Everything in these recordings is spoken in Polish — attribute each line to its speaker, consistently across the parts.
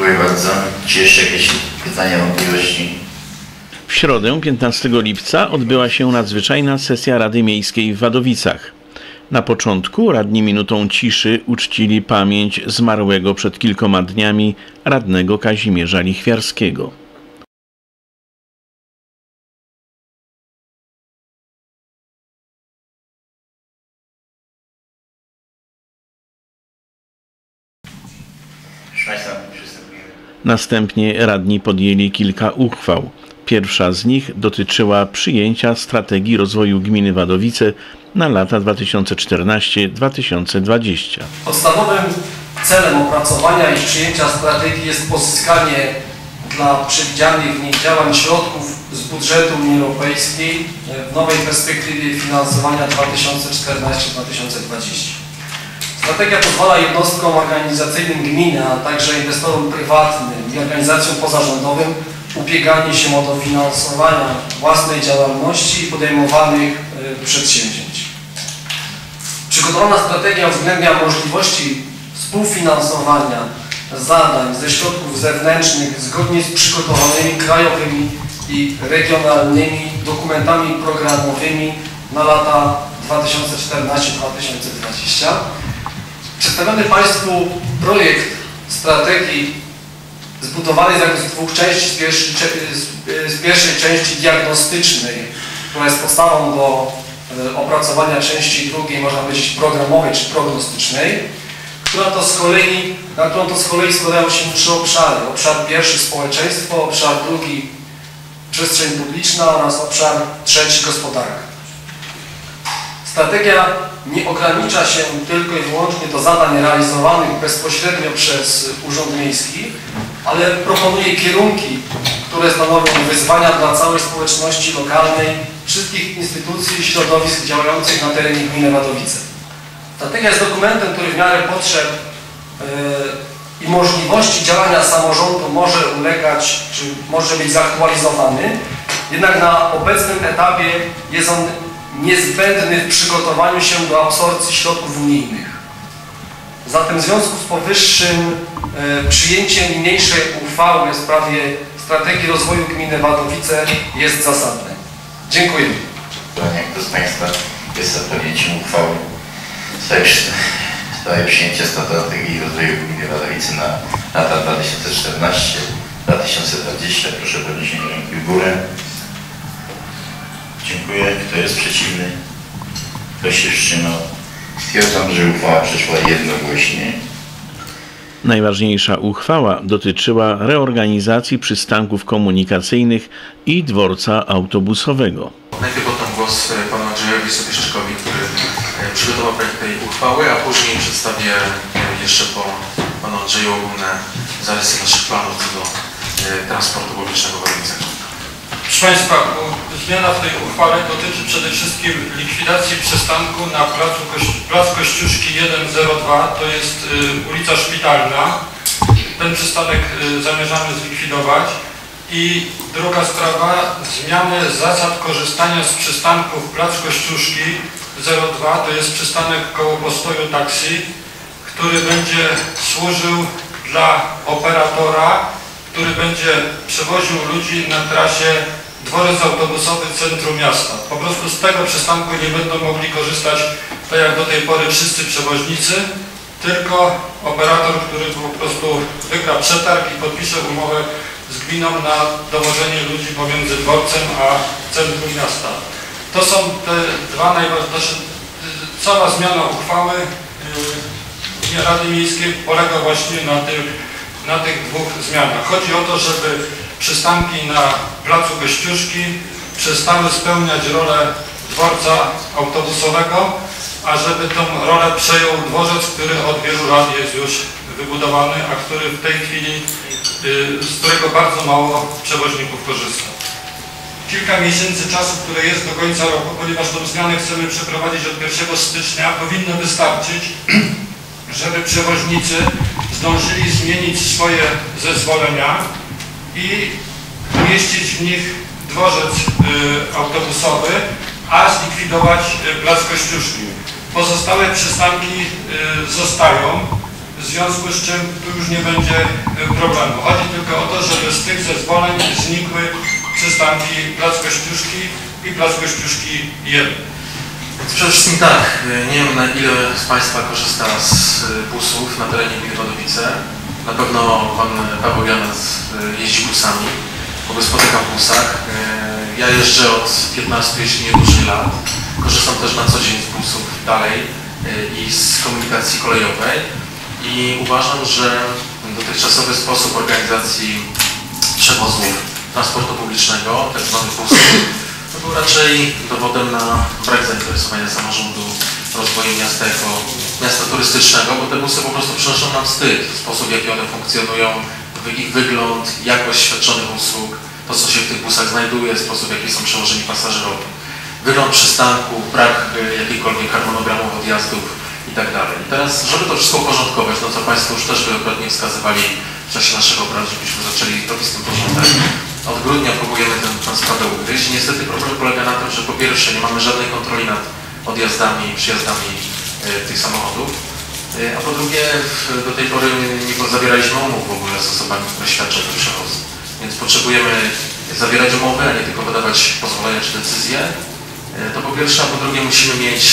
Speaker 1: Dziękuję bardzo. Czy jeszcze jakieś pytania, wątpliwości?
Speaker 2: W środę, 15 lipca, odbyła się nadzwyczajna sesja Rady Miejskiej w Wadowicach. Na początku radni minutą ciszy uczcili pamięć zmarłego przed kilkoma dniami radnego Kazimierza Lichwiarskiego. Następnie radni podjęli kilka uchwał. Pierwsza z nich dotyczyła przyjęcia strategii rozwoju gminy Wadowice na lata 2014-2020.
Speaker 3: Podstawowym celem opracowania i przyjęcia strategii jest pozyskanie dla przewidzianych w niej działań środków z budżetu Unii Europejskiej w nowej perspektywie finansowania 2014-2020. Strategia pozwala jednostkom organizacyjnym gminy, a także inwestorom prywatnym i organizacjom pozarządowym ubieganie się o dofinansowania własnej działalności i podejmowanych przedsięwzięć. Przygotowana strategia uwzględnia możliwości współfinansowania zadań ze środków zewnętrznych zgodnie z przygotowanymi krajowymi i regionalnymi dokumentami programowymi na lata 2014-2020. Przedstawiony Państwu projekt strategii zbudowany jest z dwóch części. Z pierwszej części diagnostycznej, która jest podstawą do opracowania części drugiej, można powiedzieć programowej czy prognostycznej, na którą to z kolei składają się trzy obszary. Obszar pierwszy społeczeństwo, obszar drugi przestrzeń publiczna oraz obszar trzeci gospodarka. Strategia nie ogranicza się tylko i wyłącznie do zadań realizowanych bezpośrednio przez Urząd Miejski, ale proponuje kierunki, które stanowią wyzwania dla całej społeczności lokalnej, wszystkich instytucji i środowisk działających na terenie gminy Wadowice. Strategia jest dokumentem, który w miarę potrzeb i możliwości działania samorządu może ulegać, czy może być zaktualizowany, jednak na obecnym etapie jest on niezbędny w przygotowaniu się do absorpcji środków unijnych. Zatem w związku z powyższym przyjęcie niniejszej uchwały w sprawie strategii rozwoju gminy Wadowice jest zasadne. Dziękuję.
Speaker 1: Kto z Państwa jest za podjęciem uchwały w sprawie przyjęcia strategii rozwoju gminy Wadowice na lata 2014-2020? Proszę o podniesienie ręki w górę. Dziękuję. Kto jest przeciwny? Kto się wstrzymał? Stwierdzam, że uchwała przeszła jednogłośnie.
Speaker 2: Najważniejsza uchwała dotyczyła reorganizacji przystanków komunikacyjnych i dworca autobusowego.
Speaker 4: Najpierw oddam głos panu Andrzejowi Sobieszczykowi, który przygotował projekt tej uchwały, a później przedstawię jeszcze po panu Andrzeju ogólne zarysy naszych planów do transportu publicznego w Wadowicach.
Speaker 5: Proszę Państwa, zmiana w tej uchwale dotyczy przede wszystkim likwidacji przystanku na plac Kościuszki 102, to jest ulica Szpitalna. Ten przystanek zamierzamy zlikwidować. I druga sprawa, zmiany zasad korzystania z przystanków plac Kościuszki 02, to jest przystanek koło postoju taksi, który będzie służył dla operatora, który będzie przewoził ludzi na trasie dworzec autobusowy centrum miasta. Po prostu z tego przystanku nie będą mogli korzystać, tak jak do tej pory, wszyscy przewoźnicy, tylko operator, który po prostu wygra przetarg i podpisze umowę z gminą na dowożenie ludzi pomiędzy dworcem a centrum miasta. To są te dwa najważniejsze. Cała zmiana uchwały Rady Miejskiej polega właśnie na tych dwóch zmianach. Chodzi o to, żeby przystanki na placu Kościuszki przestały spełniać rolę dworca autobusowego, a żeby tą rolę przejął dworzec, który od wielu lat jest już wybudowany, a który w tej chwili, z którego bardzo mało przewoźników korzysta. Kilka miesięcy czasu, które jest do końca roku, ponieważ tą zmianę chcemy przeprowadzić od 1 stycznia, powinno wystarczyć, żeby przewoźnicy zdążyli zmienić swoje zezwolenia i umieścić w nich dworzec autobusowy, a zlikwidować plac Kościuszki. Pozostałe przystanki zostają w związku z czym tu już nie będzie problemu. Chodzi tylko o to, żeby z tych zezwoleń znikły przystanki Plac Kościuszki i Plac Kościuszki 1.
Speaker 4: Przede wszystkim tak, nie wiem na ile z Państwa korzysta z busów na terenie gminy Wadowice. Na pewno Pan Paweł Janec jeździ busami, bo go spotykam w busach. Ja jeżdżę od 15, jeśli nie dłużej lat. Korzystam też na co dzień z busów dalej i z komunikacji kolejowej. I uważam, że dotychczasowy sposób organizacji przewozów transportu publicznego, tak zwanych busów, to był raczej dowodem na brak zainteresowania samorządu rozwojem miasta jako miasta turystycznego, bo te busy po prostu przynoszą nam wstyd. Sposób, w jaki one funkcjonują, ich wygląd, jakość świadczonych usług, to co się w tych busach znajduje, sposób, w jaki są przełożeni pasażerowie. Wygląd przystanku, brak jakichkolwiek harmonogramów odjazdów i tak dalej. I teraz, żeby to wszystko uporządkować, no co Państwo już też wielokrotnie wskazywali w czasie naszego obradu, żebyśmy zaczęli robić z tym porządek. Od grudnia próbujemy tę sprawę ugryźć. Niestety problem polega na tym, że po pierwsze nie mamy żadnej kontroli nad odjazdami i przyjazdami tych samochodów, a po drugie do tej pory nie zawieraliśmy umów w ogóle z osobami, które świadczą ten przewóz. Więc potrzebujemy zawierać umowy, a nie tylko wydawać pozwolenia czy decyzje. To po pierwsze, a po drugie musimy mieć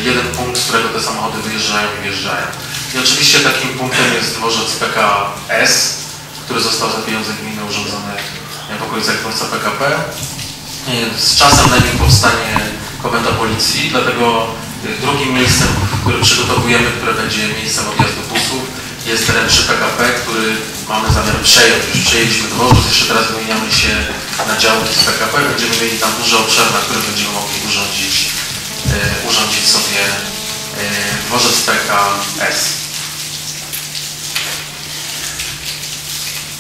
Speaker 4: jeden punkt, z którego te samochody wyjeżdżają i wjeżdżają. I oczywiście takim punktem jest dworzec PKS, który został za pieniądze gminy urządzony w okolicach dworca PKP. Z czasem na nim powstanie komenda policji, dlatego drugim miejscem, które przygotowujemy, które będzie miejscem odjazdu busów, jest teren przy PKP, który mamy zamiar przejąć. Już przejęliśmy dworzec, jeszcze teraz wymieniamy się na działki z PKP. Będziemy mieli tam duży obszar, na którym będziemy mogli urządzić sobie dworzec PKS.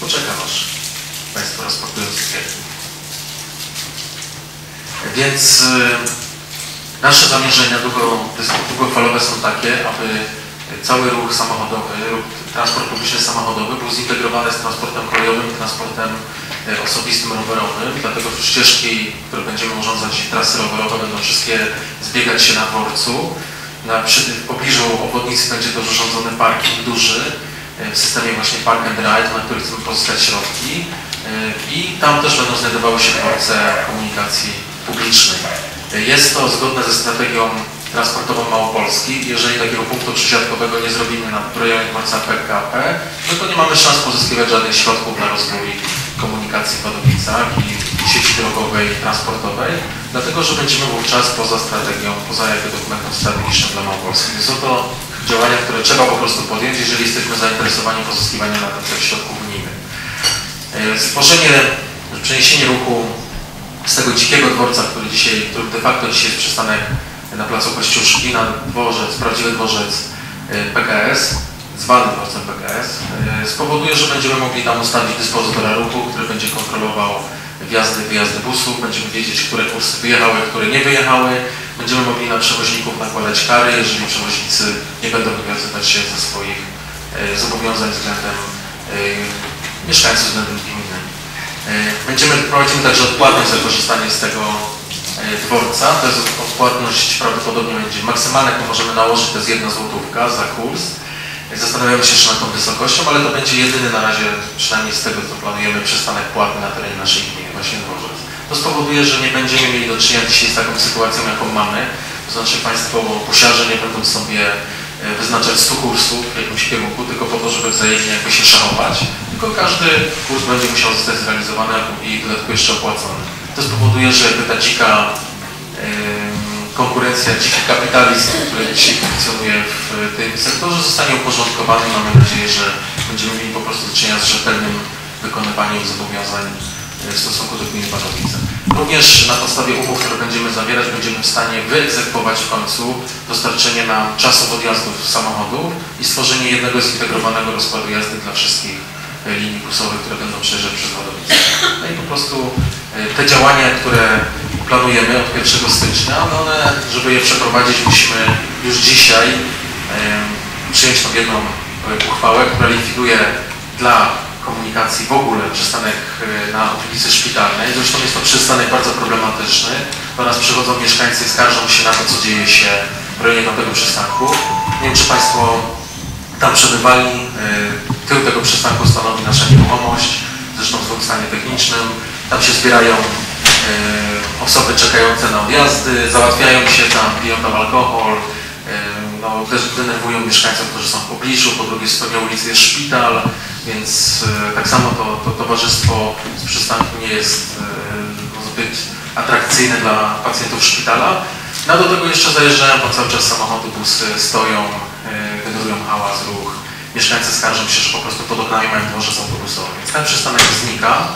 Speaker 4: Poczekam aż Państwo rozpakują cukierki. Więc nasze zamierzenia długofalowe są takie, aby cały ruch samochodowy, transport publiczny samochodowy był zintegrowany z transportem kolejowym i transportem osobistym rowerowym. Dlatego ścieżki, które będziemy urządzać i trasy rowerowe będą wszystkie zbiegać się na dworcu. W pobliżu obwodnicy będzie też urządzony parking duży w systemie właśnie Park and Ride, na który chcemy pozyskać środki. I tam też będą znajdowały się dworce komunikacji publicznej. Jest to zgodne ze strategią transportową Małopolski. Jeżeli takiego punktu przysiadkowego nie zrobimy na rejonie dworca PKP, no to nie mamy szans pozyskiwać żadnych środków na rozwój komunikacji w Wadowicach i sieci drogowej i transportowej, dlatego że będziemy wówczas poza strategią, poza jakby dokumentem strategicznym dla Małopolski. Są to działania, które trzeba po prostu podjąć, jeżeli jesteśmy zainteresowani pozyskiwaniem na tych środków unijnych. Przeniesienie ruchu z tego dzikiego dworca, który de facto dzisiaj jest przystanek na placu Kościuszki, na dworzec, prawdziwy dworzec PKS, zwany dworcem PKS, spowoduje, że będziemy mogli tam ustawić dyspozytora ruchu, który będzie kontrolował wjazdy, wyjazdy busów, będziemy wiedzieć, które kursy wyjechały, które nie wyjechały, będziemy mogli na przewoźników nakładać kary, jeżeli przewoźnicy nie będą wywiązywać się ze swoich zobowiązań względem mieszkańców, względem gminy. Prowadzimy także odpłatność za korzystanie z tego dworca. To jest odpłatność prawdopodobnie będzie maksymalna, jaką możemy nałożyć, to jest 1 złotówka za kurs. Zastanawiamy się jeszcze nad tą wysokością, ale to będzie jedyny na razie, przynajmniej z tego co planujemy, przystanek płatny na terenie naszej gminy, właśnie dworzec. To spowoduje, że nie będziemy mieli do czynienia dzisiaj z taką sytuacją, jaką mamy. To znaczy Państwo posiarze nie będą sobie wyznaczać 100 kursów w jakimś kierunku, tylko po to, żeby wzajemnie jakby się szachować. Tylko każdy kurs będzie musiał zostać zrealizowany i dodatkowo jeszcze opłacony. To spowoduje, że jakby ta dzika konkurencja, dziki kapitalizm, który dzisiaj funkcjonuje w tym sektorze, zostanie uporządkowany. Mamy nadzieję, że będziemy mieli po prostu do czynienia z rzetelnym wykonywaniem zobowiązań w stosunku do gminy Wadowice. Również na podstawie umów, które będziemy zawierać, będziemy w stanie wyegzekwować w końcu dostarczenie nam czasów odjazdów samochodów i stworzenie jednego zintegrowanego rozkładu jazdy dla wszystkich linii busowych, które będą przejeżdżać przez Wadowice. No i po prostu te działania, które planujemy od 1 stycznia, no one, żeby je przeprowadzić, musimy już dzisiaj przyjąć tą jedną uchwałę, która likwiduje dla komunikacji w ogóle przystanek na ulicy Szpitalnej. Zresztą jest to przystanek bardzo problematyczny. Do nas przychodzą mieszkańcy i skarżą się na to, co dzieje się w rejonie tego przystanku. Nie wiem, czy Państwo tam przebywali. Tył tego przystanku stanowi nasza nieruchomość, zresztą w złym stanie technicznym. Tam się zbierają osoby czekające na odjazdy, załatwiają się tam, piją tam alkohol, no, też denerwują mieszkańców, którzy są w pobliżu. Po drugiej stronie ulicy jest szpital, więc tak samo to towarzystwo z przystanku nie jest zbyt atrakcyjne dla pacjentów szpitala. No do tego jeszcze zajeżdżają po cały czas samochody, busy, stoją, generują hałas, ruch. Mieszkańcy skarżą się, że po prostu pod oknami mają dworzec autobusowy. Więc ten przystanek znika.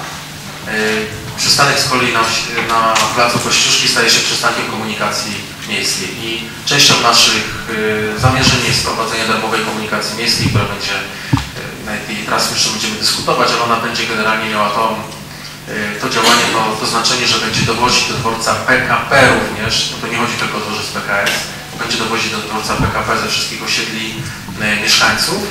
Speaker 4: Przystanek z kolei na placu Kościuszki staje się przystankiem komunikacji miejskiej i częścią naszych zamierzeń jest wprowadzenie darmowej komunikacji miejskiej, która będzie, na tej trasy jeszcze będziemy dyskutować, ale ona będzie generalnie miała to działanie, to znaczenie, że będzie dowozić do dworca PKP również, no to nie chodzi tylko o dworzec PKS, będzie dowozić do dworca PKP ze wszystkich osiedli mieszkańców.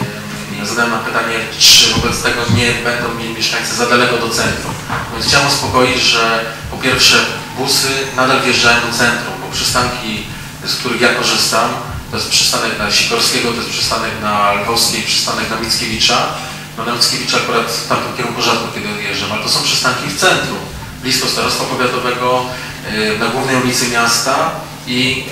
Speaker 4: Zadałem na pytanie, czy wobec tego nie będą mieli mieszkańcy za daleko do centrum. Więc chciałem uspokoić, że po pierwsze busy nadal wjeżdżają do centrum, bo przystanki, z których ja korzystam, to jest przystanek na Sikorskiego, to jest przystanek na Lwowskiej, przystanek na Mickiewicza. No na Mickiewicza akurat w tamtym kierunku rzadko kiedy odjeżdżam, ale to są przystanki w centrum, blisko Starostwa Powiatowego, na głównej ulicy miasta i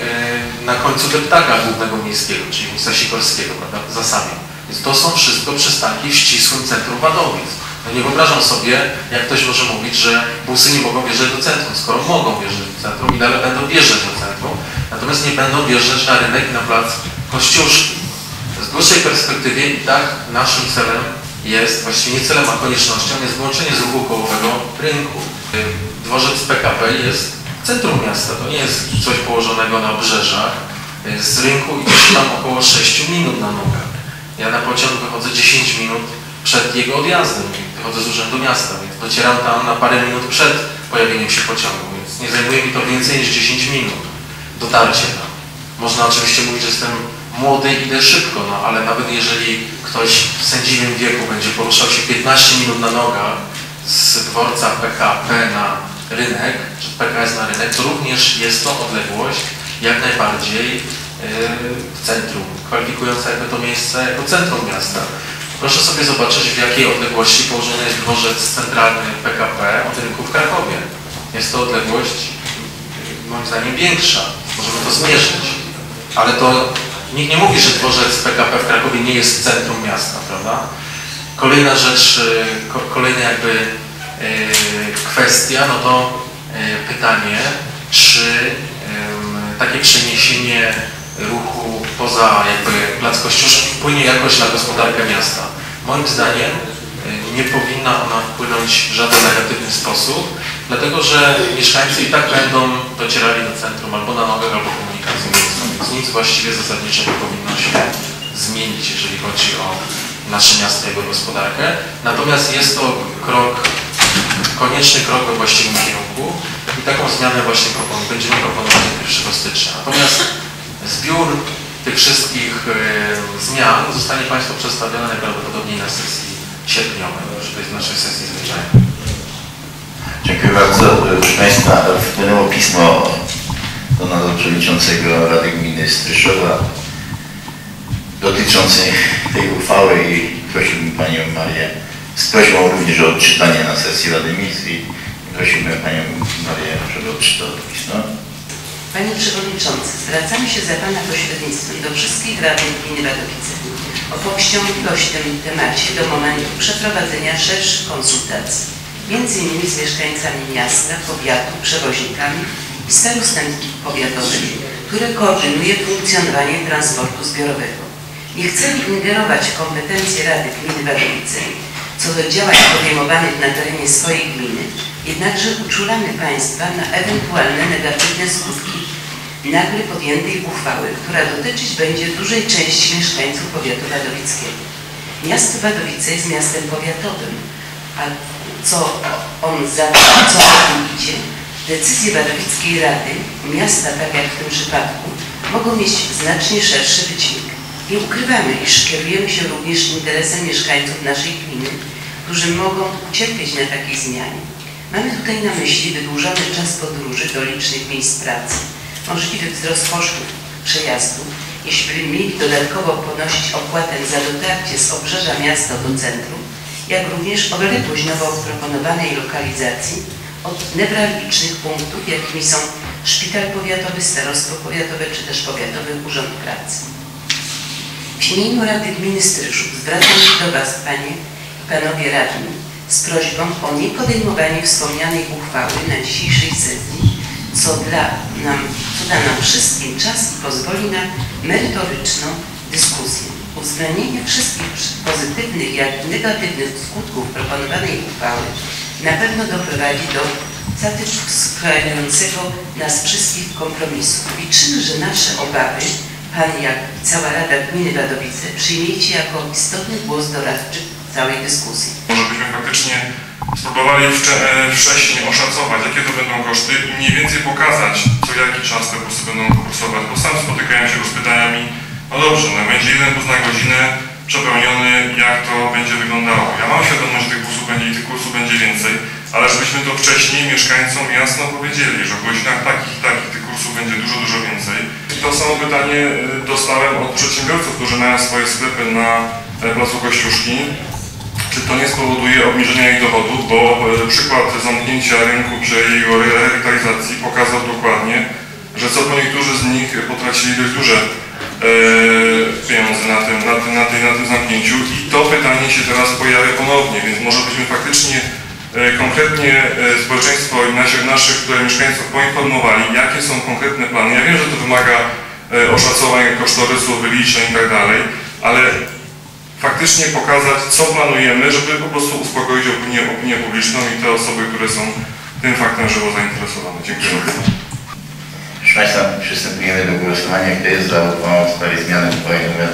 Speaker 4: na końcu deptaka głównego miejskiego, czyli ulica Sikorskiego, prawda, za samym. Więc to są wszystko przystanki w ścisłym centrum Wadowic. No nie wyobrażam sobie, jak ktoś może mówić, że busy nie mogą wjeżdżać do centrum, skoro mogą wjeżdżać do centrum i dalej będą wjeżdżać do centrum, natomiast nie będą wjeżdżać na rynek i na plac Kościuszki. Z dłuższej perspektywie i tak naszym celem jest, właściwie nie celem, a koniecznością jest wyłączenie z ruchu kołowego rynku. Dworzec PKP jest w centrum miasta, to nie jest coś położonego na obrzeżach. Z rynku idzie tam około 6 minut na nogach. Ja na pociąg wychodzę 10 minut przed jego odjazdem, wychodzę z Urzędu Miasta, więc docieram tam na parę minut przed pojawieniem się pociągu, więc nie zajmuje mi to więcej niż 10 minut dotarcie tam. Można oczywiście mówić, że jestem młody i idę szybko, no ale nawet jeżeli ktoś w sędziwym wieku będzie poruszał się 15 minut na nogach z dworca PKP na rynek, czy PKS na rynek, to również jest to odległość jak najbardziej w centrum, kwalifikująca jakby to miejsce jako centrum miasta. Proszę sobie zobaczyć, w jakiej odległości położony jest dworzec centralny PKP od rynku w Krakowie. Jest to odległość moim zdaniem większa. Możemy to zmierzyć. Ale to nikt nie mówi, że dworzec PKP w Krakowie nie jest centrum miasta, prawda? Kolejna rzecz, kolejna jakby kwestia, no to pytanie, czy takie przeniesienie ruchu poza jakby plac Kościuszki wpłynie jakoś na gospodarkę miasta. Moim zdaniem nie powinna ona wpłynąć w żaden negatywny sposób, dlatego że mieszkańcy i tak będą docierali do centrum albo na nogach, albo komunikacją miejską, więc nic właściwie zasadniczo nie powinno się zmienić, jeżeli chodzi o nasze miasto i jego gospodarkę. Natomiast jest to konieczny krok we właściwym kierunku i taką zmianę właśnie będziemy proponować 1 stycznia. Natomiast zbiór tych wszystkich zmian zostanie Państwu przedstawiony najprawdopodobniej na sesji sierpniowej, to jest naszej sesji zwyczajnej.
Speaker 1: Dziękuję bardzo. Proszę Państwa, wpłynęło pismo do nas przewodniczącego Rady Gminy Stryszowa dotyczące tej uchwały i prosiłbym Panią Marię z prośbą również o odczytanie na sesji Rady Miejskiej. Prosimy Panią Marię, żeby odczytała to pismo.
Speaker 6: Panie Przewodniczący, zwracamy się za Pana pośrednictwem do wszystkich radnych gminy Wadowice o powściągliwość w tym temacie do momentu przeprowadzenia szerszych konsultacji, m.in. z mieszkańcami miasta, powiatu, przewoźnikami i starostami powiatowymi, które koordynuje funkcjonowanie transportu zbiorowego. Nie chcemy ingerować w kompetencje Rady Gminy Wadowice co do działań podejmowanych na terenie swojej gminy, jednakże uczulamy Państwa na ewentualne negatywne skutki nagle podjętej uchwały, która dotyczyć będzie dużej części mieszkańców powiatu wadowickiego. Miasto Wadowice jest miastem powiatowym, a co o tym idzie, decyzje Wadowickiej Rady Miasta, tak jak w tym przypadku, mogą mieć znacznie szerszy wydźwięk. Nie ukrywamy, iż kierujemy się również interesem mieszkańców naszej gminy, którzy mogą ucierpieć na takiej zmianie. Mamy tutaj na myśli wydłużony czas podróży do licznych miejsc pracy, możliwy wzrost kosztów przejazdu jeśli by mieli dodatkowo ponosić opłatę za dotarcie z obrzeża miasta do centrum, jak również odległość nowo proponowanej lokalizacji od newralgicznych punktów, jakimi są szpital powiatowy, starostwo powiatowe czy też powiatowy urząd pracy. W imieniu Rady Gminy Stryszów zwracam się do Was, Panie i Panowie Radni, z prośbą o niepodejmowanie wspomnianej uchwały na dzisiejszej sesji, co da nam wszystkim czas i pozwoli na merytoryczną dyskusję. Uwzględnienie wszystkich pozytywnych jak i negatywnych skutków proponowanej uchwały na pewno doprowadzi do satysfakcjonującego nas wszystkich kompromisu. Liczymy, że nasze obawy Pan, jak i cała Rada Gminy Wadowice, przyjmiecie jako istotny głos doradczy całej dyskusji.
Speaker 7: Może byśmy faktycznie spróbowali wcześniej oszacować, jakie to będą koszty i mniej więcej pokazać, co jaki czas te busy będą kursować, bo sam spotykałem się z pytaniami, no dobrze, no będzie jeden bus na godzinę przepełniony, jak to będzie wyglądało. Ja mam świadomość, że tych busów będzie i tych kursów będzie więcej, ale żebyśmy to wcześniej mieszkańcom jasno powiedzieli, że w godzinach takich i takich tych kursów będzie dużo, dużo więcej. I to samo pytanie dostałem od przedsiębiorców, którzy mają swoje sklepy na placu Kościuszki. Czy to nie spowoduje obniżenia ich dochodów, bo przykład zamknięcia rynku czy jego rewitalizacji pokazał dokładnie, że co po niektórzy z nich potracili dość duże pieniądze na tym zamknięciu i to pytanie się teraz pojawia ponownie, więc może byśmy faktycznie konkretnie społeczeństwo i naszych tutaj mieszkańców poinformowali, jakie są konkretne plany. Ja wiem, że to wymaga oszacowań kosztorysów, wyliczeń i tak dalej, ale faktycznie pokazać, co planujemy, żeby po prostu uspokoić opinię publiczną i te osoby, które są tym faktem żywo zainteresowane. Dziękuję bardzo.
Speaker 1: Proszę Państwa, przystępujemy do głosowania. Kto jest za uchwałą w sprawie zmiany uchwały nr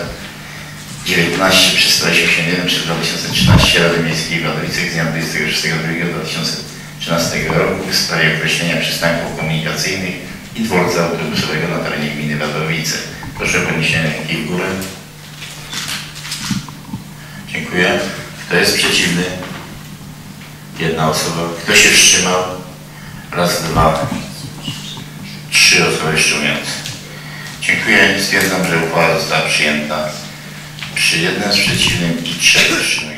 Speaker 1: 19 przez 181 przez 2013 Rady Miejskiej w Wadowicach z dnia 26.02.2013 roku w sprawie określenia przystanków komunikacyjnych i dworca autobusowego na terenie gminy Wadowice. Proszę o podniesienie ręki w górę. Dziękuję. Kto jest przeciwny? Jedna osoba. Kto się wstrzymał? Raz, dwa, trzy osoby wstrzymujące. Dziękuję. Stwierdzam, że uchwała została przyjęta przy jednym sprzeciwnym i 3 wstrzymujących.